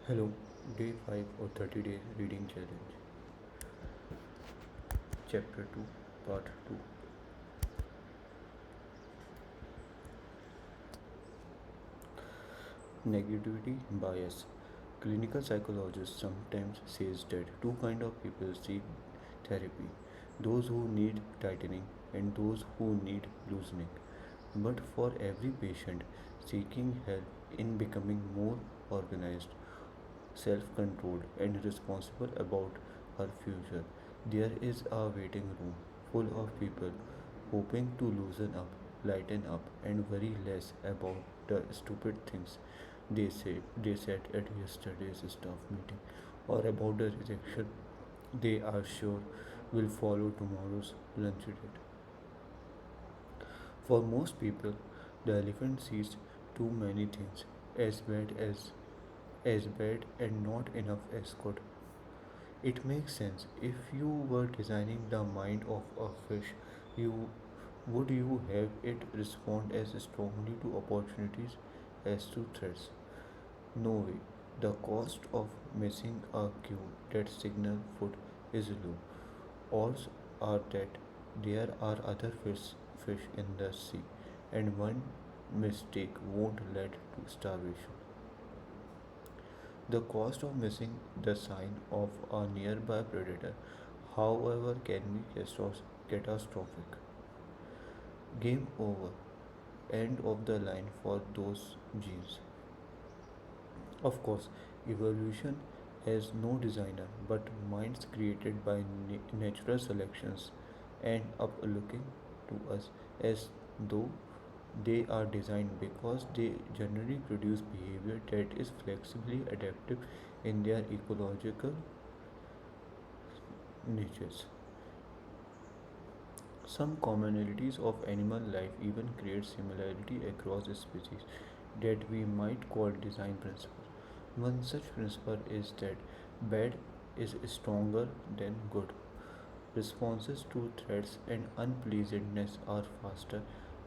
Hello, day 5 or 30 days reading challenge, chapter 2, part 2. Negativity bias. Clinical psychologists sometimes says that two kind of people seek therapy, those who need tightening and those who need loosening. But for every patient seeking help in becoming more organized, self controlled, and responsible about her future. There is a waiting room full of people hoping to loosen up, lighten up, and worry less about the stupid things they said at yesterday's staff meeting or about the rejection they are sure will follow tomorrow's lunch date. For most people, the elephant sees too many things as bad and not enough as good. It makes sense. If you were designing the mind of a fish, you would you have it respond as strongly to opportunities as to threats? No way. The cost of missing a cue that signal food is low. Odds are that there are other fish in the sea, and one mistake won't lead to starvation. The cost of missing the sign of a nearby predator, however, can be catastrophic. Game over. End of the line for those genes. Of course, evolution has no designer, but minds created by natural selections end up looking to us as though they are designed because they generally produce behavior that is flexibly adaptive in their ecological niches. Some commonalities of animal life even create similarity across species that we might call design principles. One such principle is that bad is stronger than good. Responses to threats and unpleasantness are faster,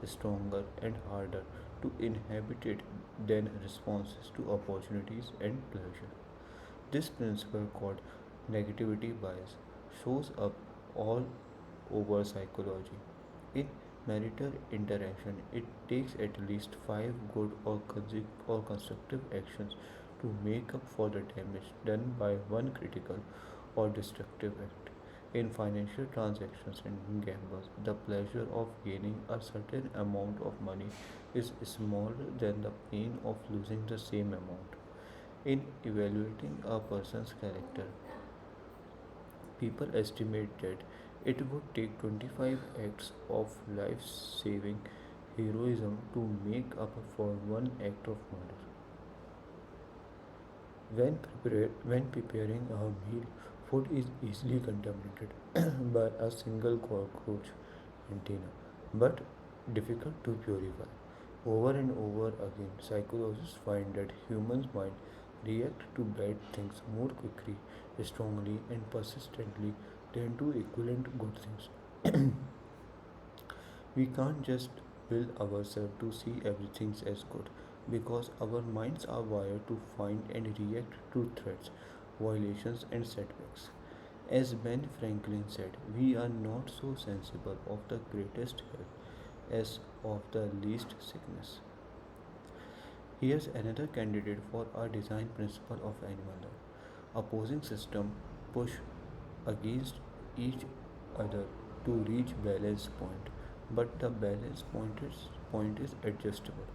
stronger, and harder to inhabit than responses to opportunities and pleasure. This principle, called negativity bias, shows up all over psychology. In marital interaction, it takes at least five good or constructive actions to make up for the damage done by one critical or destructive act. In financial transactions and gambles, the pleasure of gaining a certain amount of money is smaller than the pain of losing the same amount. In evaluating a person's character, people estimate that it would take 25 acts of life saving heroism to make up for one act of murder. When preparing a meal, food is easily contaminated by a single cockroach antenna, but difficult to purify. Over and over again, psychologists find that humans' mind react to bad things more quickly, strongly, and persistently than to equivalent good things. We can't just will ourselves to see everything as good because our minds are wired to find and react to threats, violations, and setbacks. As Ben Franklin said, we are not so sensible of the greatest health as of the least sickness. Here's another candidate for a design principle of animal life. Opposing systems push against each other to reach balance point, but the balance point is adjustable.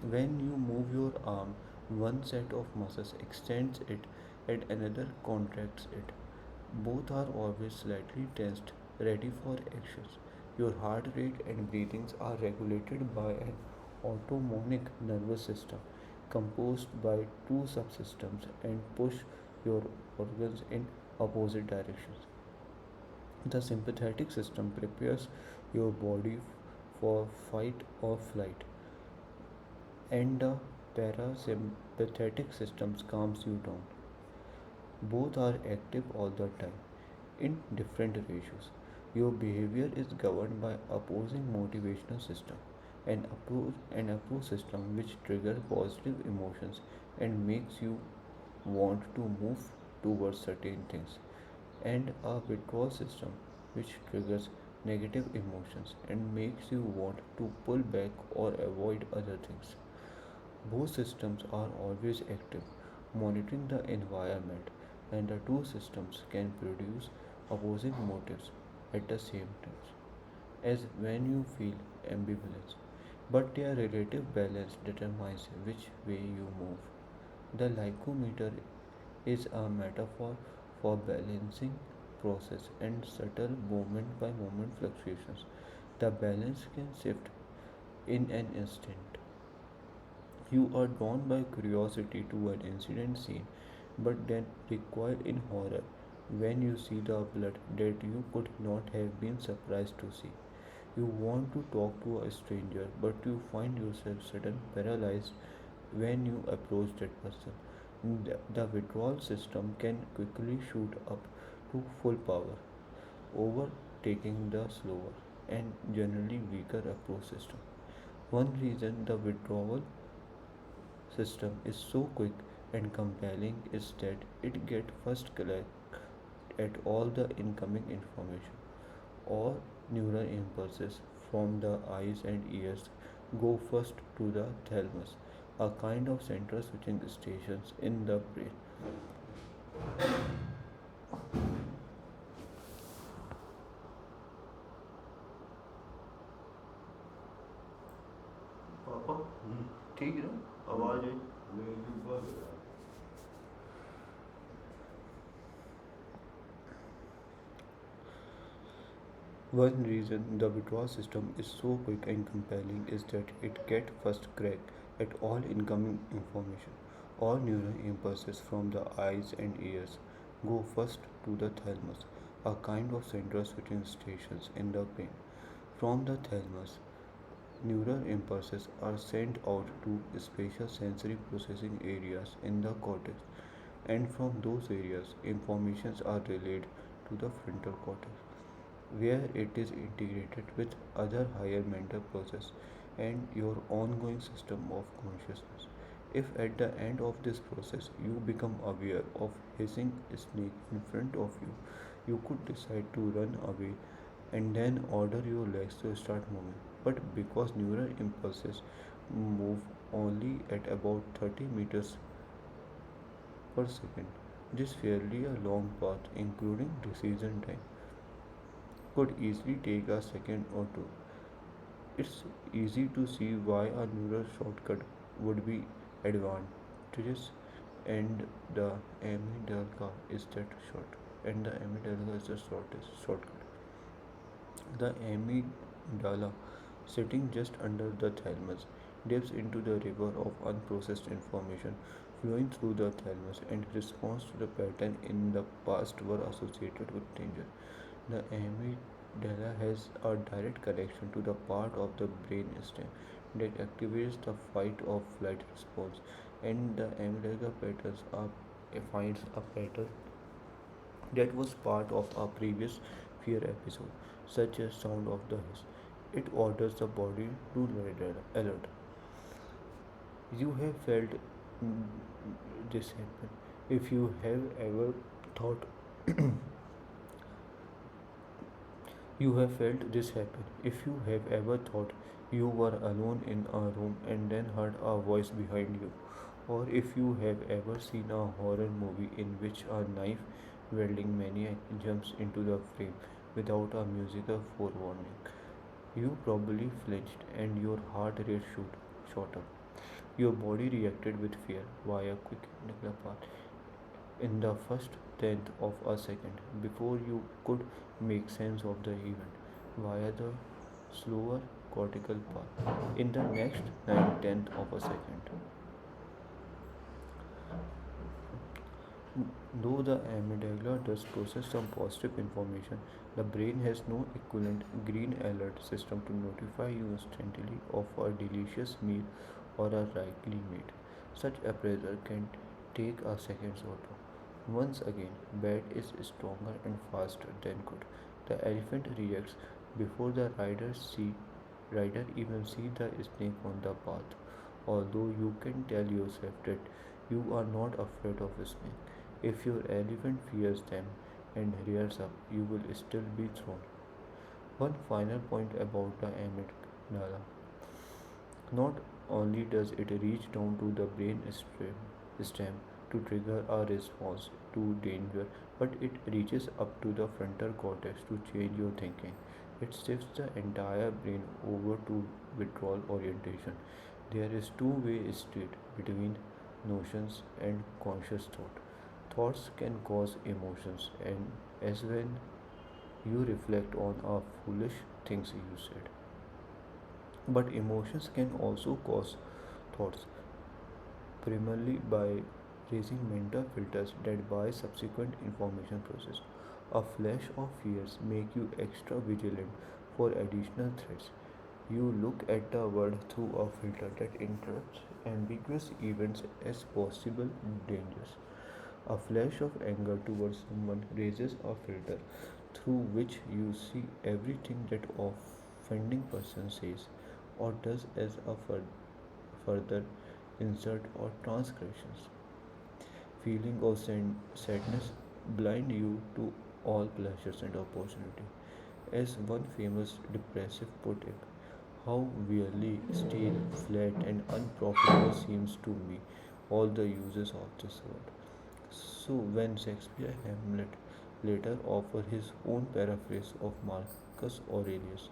When you move your arm, one set of muscles extends it and another contracts it. Both are always slightly tensed, ready for actions. Your heart rate and breathings are regulated by an autonomic nervous system composed by two subsystems and push your organs in opposite directions. The sympathetic system prepares your body for fight or flight, and the parasympathetic system calms you down. Both are active all the time in different ratios. Your behavior is governed by opposing motivational system, an approach system which triggers positive emotions and makes you want to move towards certain things, and a withdrawal system which triggers negative emotions and makes you want to pull back or avoid other things. Both systems are always active, monitoring the environment, and the two systems can produce opposing motives at the same time, as when you feel ambivalence. But their relative balance determines which way you move. The lycometer is a metaphor for balancing process and subtle moment by moment fluctuations. The balance can shift in an instant. You are drawn by curiosity to an incident scene, but then recoil in horror when you see the blood that you could not have been surprised to see. You want to talk to a stranger, but you find yourself suddenly paralyzed when you approach that person. The withdrawal system can quickly shoot up to full power, overtaking the slower and generally weaker approach system. One reason the withdrawal system is so quick and compelling is that it gets first collect at all the incoming information. All neural impulses from the eyes and ears go first to the thalamus, a kind of central switching stations in the brain. पापा ठीक है ना आवाज आई One reason the withdrawal system is so quick and compelling is that it gets first crack at all incoming information. All neural impulses from the eyes and ears go first to the thalamus, a kind of central switching stations in the brain. From the thalamus, neural impulses are sent out to spatial sensory processing areas in the cortex, and from those areas, informations are relayed to the frontal cortex where it is integrated with other higher mental process and your ongoing system of consciousness. If at the end of this process you become aware of hissing snake in front of you, you could decide to run away and then order your legs to start moving. But because neural impulses move only at about 30 meters per second, this fairly a long path, including decision time, could easily take a second or two. It's easy to see why a neural shortcut would be advantageous, and the amygdala is that short, and the amygdala is the shortest shortcut. The amygdala, sitting just under the thalamus, dips into the river of unprocessed information flowing through the thalamus and responds to the pattern in the past were associated with danger. The amygdala has a direct connection to the part of the brain stem that activates the fight or flight response, and the amygdala patterns are finds a pattern that was part of a previous fear episode, such as sound of the hiss. It orders the body to red alert. You have felt mm, this happen. If you have ever thought You have felt this happen. If you have ever thought you were alone in a room and then heard a voice behind you, or if you have ever seen a horror movie in which a knife wielding maniac jumps into the frame without a musical forewarning, you probably flinched and your heart rate shot up. Your body reacted with fear via quick nuclear path in the first tenth of a second before you could make sense of the event via the slower cortical path in the next 9 tenth of a second. Though the amygdala does process some positive information, the brain has no equivalent green alert system to notify you instantly of a delicious meal or a likely meat. Such appraisal can take a second or two. Once again, bad is stronger and faster than good. The elephant reacts before the rider even see the snake on the path. Although you can tell yourself that You are not afraid of a snake. If your elephant fears them and rears up, you will still be thrown. One final point about the amygdala. Not only does it reach down to the brain stem to trigger a response to danger, but it reaches up to the frontal cortex to change your thinking. It shifts the entire brain over to withdrawal orientation. There is two-way street between notions and conscious thought. Thoughts can cause emotions, and as when you reflect on a foolish things you said. But emotions can also cause thoughts, primarily by raising mental filters that by subsequent information process. A flash of fears make you extra vigilant for additional threats. You look at the world through a filter that interprets ambiguous events as possible dangers. A flash of anger towards someone raises a filter through which you see everything that offending person says or does as a further insult or transgressions. Feeling of sadness blind you to all pleasures and opportunity. As one famous depressive put it, how wearily stale, flat, and unprofitable seems to me all the uses of this word. So when Shakespeare Hamlet later offered his own paraphrase of Marcus Aurelius,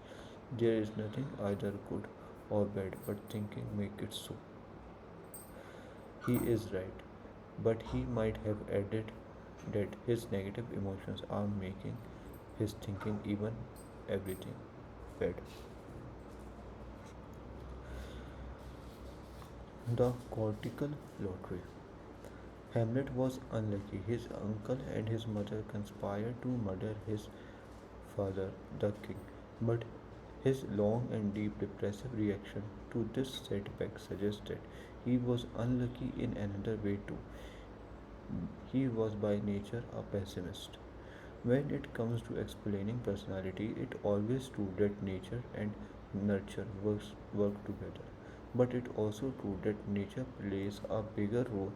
there is nothing either good or bad, but thinking make it so. He is right, but he might have added that his negative emotions are making his thinking even everything bad. The cortical lottery. Hamlet was unlucky. His uncle and his mother conspired to murder his father, the king. But his long and deep depressive reaction to this setback suggests that he was unlucky in another way too. He was by nature a pessimist. When it comes to explaining personality, it always true that nature and nurture work together. But it also true that nature plays a bigger role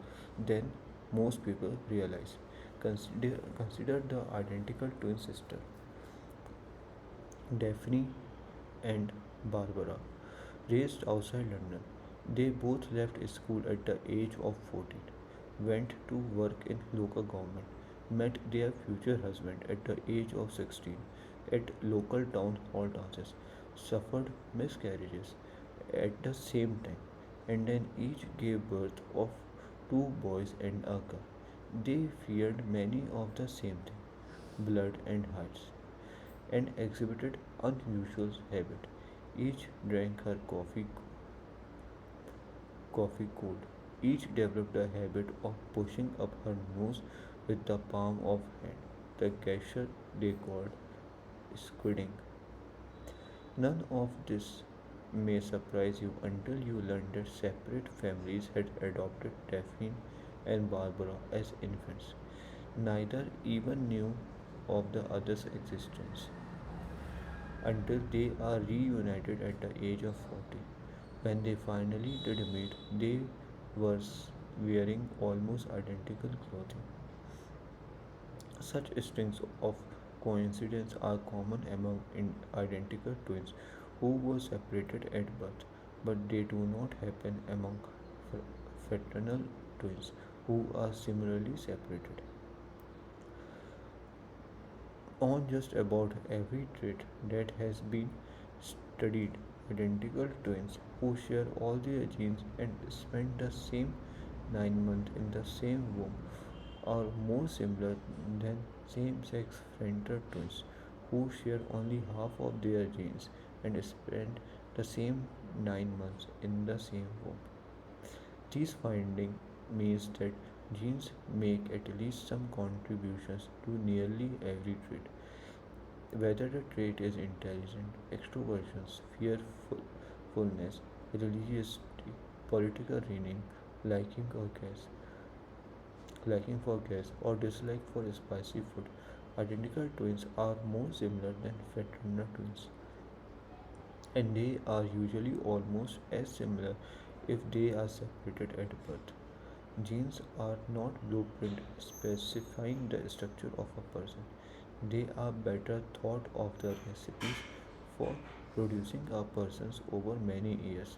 than most people realize. Consider the identical twin sister, Daphne and Barbara, raised outside London. They both left school at the age of 14, went to work in local government, met their future husband at the age of 16 at local town hall dances, suffered miscarriages at the same time, and then each gave birth of two boys and a girl. They feared many of the same things, blood and heights, and exhibited unusual habit. Each drank her coffee cold. Each developed a habit of pushing up her nose with the palm of hand. The gesture they called squidding. None of this may surprise you until you learn that separate families had adopted Daphne and Barbara as infants. Neither even knew of the other's existence until they are reunited at the age of 40. When they finally did meet, they were wearing almost identical clothing. Such strings of coincidence are common among identical twins who were separated at birth, but they do not happen among fraternal twins who are similarly separated. On just about every trait that has been studied, identical twins who share all their genes and spend the same 9 months in the same womb are more similar than same sex fraternal twins who share only half of their genes and spend the same 9 months in the same womb. These findings means that genes make at least some contributions to nearly every trait. Whether the trait is intelligence, extroversion, fearfulness, religiosity, political leaning, liking or gas, liking for gas, or dislike for spicy food, identical twins are more similar than fraternal twins, and they are usually almost as similar if they are separated at birth. Genes are not blueprint specifying the structure of a person. They are better thought of the recipes for producing a persons over many years.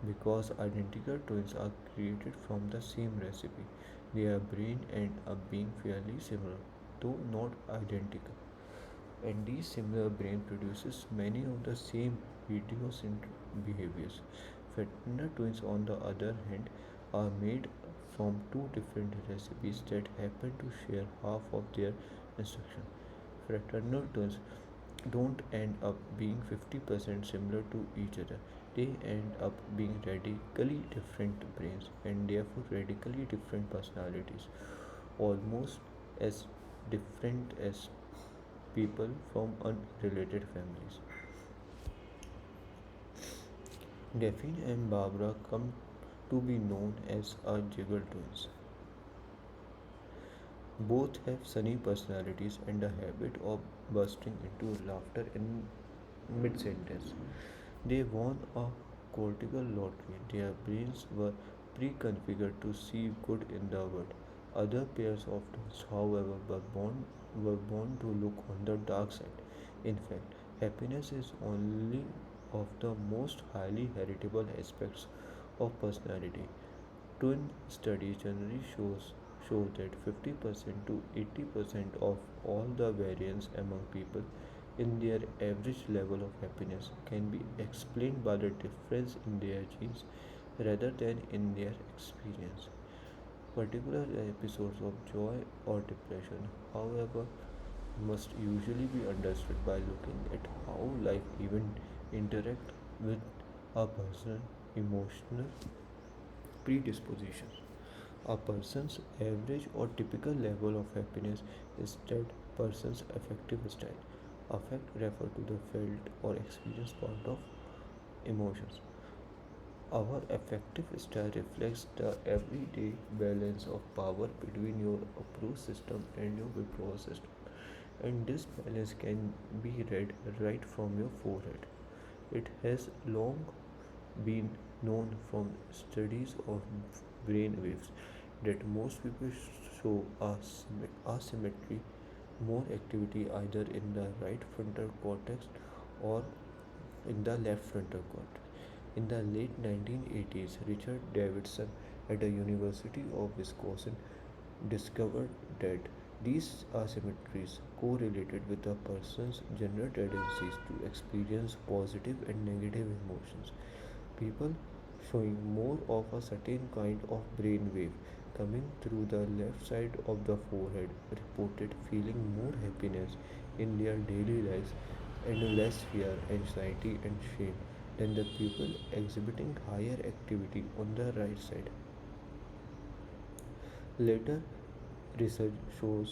Because identical twins are created from the same recipe, their brain end up being fairly similar, though not identical. And these similar brain produces many of the same idiosyncratic behaviors. Fraternal twins, on the other hand, are made from two different recipes that happen to share half of their instruction. Fraternal twins don't end up being 50% similar to each other. They end up being radically different brains and therefore radically different personalities, almost as different as people from unrelated families. Daphne and Barbara come to be known as our jiggle twins. Both have sunny personalities and a habit of bursting into laughter in mid sentence. They won a cortical lottery. Their brains were pre-configured to see good in the world. Other pairs of twins, however, were born to look on the dark side. In fact, happiness is only of the most highly heritable aspects of personality. Twin studies generally show that 50% to 80% of all the variance among people in their average level of happiness can be explained by the difference in their genes rather than in their experience. Particular episodes of joy or depression, however, must usually be understood by looking at how life even interact with a person's emotional predispositions. A person's average or typical level of happiness is that person's affective style. Affect refer to the felt or experienced part of emotions. Our affective style reflects the everyday balance of power between your approach system and your withdrawal system. And this balance can be read right from your forehead. It has long been known from studies of brain waves that most people show asymmetry, more activity either in the right frontal cortex or in the left frontal cortex. In the late 1980s, Richard Davidson at the University of Wisconsin discovered that these asymmetries correlated with a person's general tendencies to experience positive and negative emotions. People showing more of a certain kind of brain wave coming through the left side of the forehead reported feeling more happiness in their daily lives and less fear, anxiety, and shame than the people exhibiting higher activity on the right side. Later research showed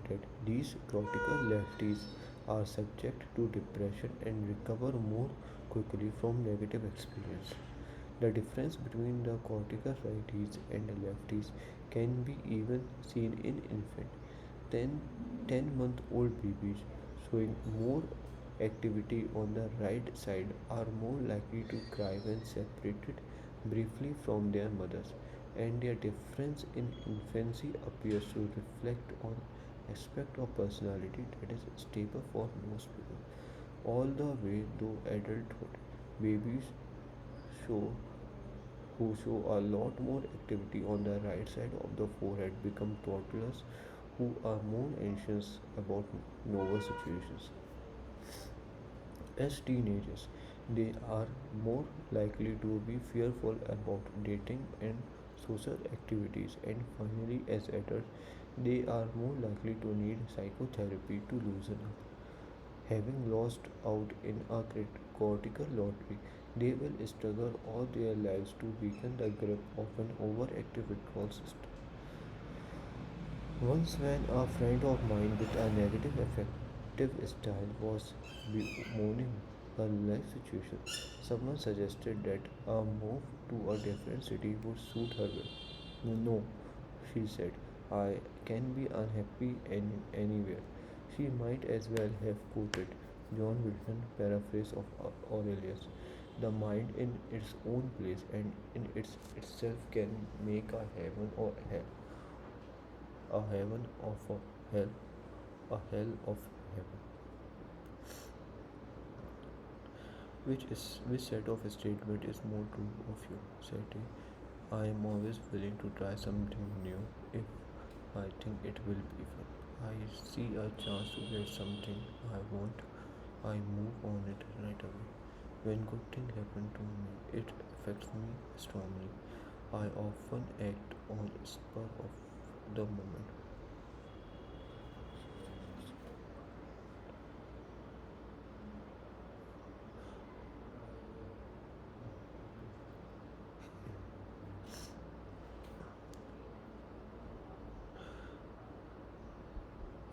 that these cortical lefties are subject to depression and recover more quickly from negative experience. The difference between the cortical righties and lefties can be even seen in infant. 10-month-old babies showing more activity on the right side are more likely to cry when separated briefly from their mothers, and their difference in infancy appears to reflect on aspect of personality that is stable for most people. All the way through adulthood, babies show who show a lot more activity on the right side of the forehead become toddlers who are more anxious about novel situations. As teenagers, they are more likely to be fearful about dating and social activities, and finally, as adults, they are more likely to need psychotherapy to loosen up. Having lost out in a cortical lottery, they will struggle all their lives to weaken the grip of an overactive withdrawal system. Once, when a friend of mine with a negative affective style was bemoaning her life situation, someone suggested that a move to a different city would suit her well. No, she said, I can be unhappy anywhere. She might as well have quoted John Milton's paraphrase of Aurelius. The mind in its own place and in itself can make a heaven or hell, a heaven of a hell of heaven. Which set of statement is more true of you? Said I am always willing to try something new if I think it will be fun. I see a chance to get something I want. I move on it right away. When good things happen to me, it affects me strongly. I often act on spur of the moment.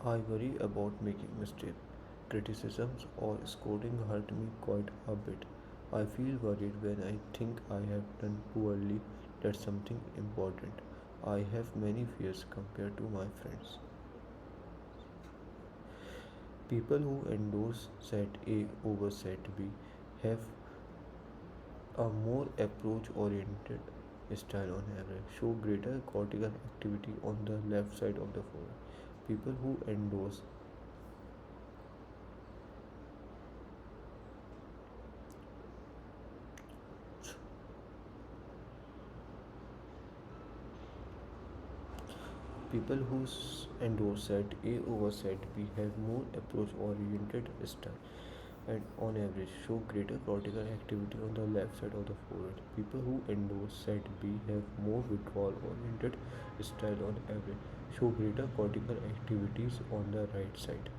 I worry about making mistakes. Criticisms or scolding hurt me quite a bit. I feel worried when I think I have done poorly. That's something important. I have many fears compared to my friends. People who endorse set A over set B have a more approach oriented style on average, show greater cortical activity on the left side of the forehead. People who endorse People who endorse set A over set B have more approach oriented style and on average show greater cortical activity on the left side of the forehead. People who endorse set B have more withdrawal oriented style on average, show greater cortical activities on the right side.